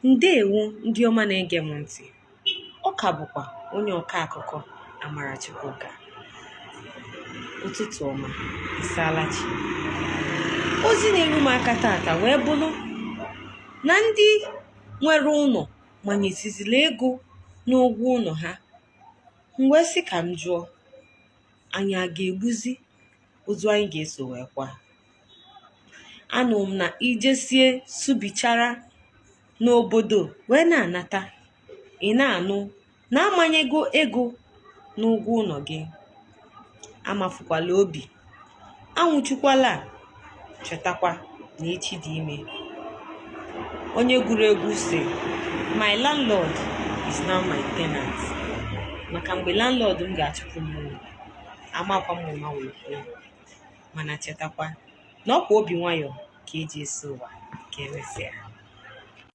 Ndeewo ndị ọma na-ege m ntị. Ọ ka bụkwa onye ọkọ akụkọ Amarachukwuka. Ụtụtụ ọma, ịsaala chi. Ozi na-eru m aka tata wee bụrụ na ndị nwere ụlọ manyesizila ego n'ụgwọ ụlọ ha. M wee sị ka m jụọ, anyị a ga-egbuzi ozu anyị ga-eso wee kwa? Anụ m na ijesie subichara n'obodo wee na-anata, ị na-anụ na-amanyego ego n'ụgwọ ụlọ gị. Amafukwala obi, anwụchukwala, chetakwa na echi dị ime. Onye gụrụ egwu sị, my landlord is now my tenant. Maka mgbe landlord m ga-achụpụ m ụlọ, amakwa m ụma wee kwuo. Mana chetakwa na ọkwa obi nwayọ ka eji esi ụwa ka emesịa.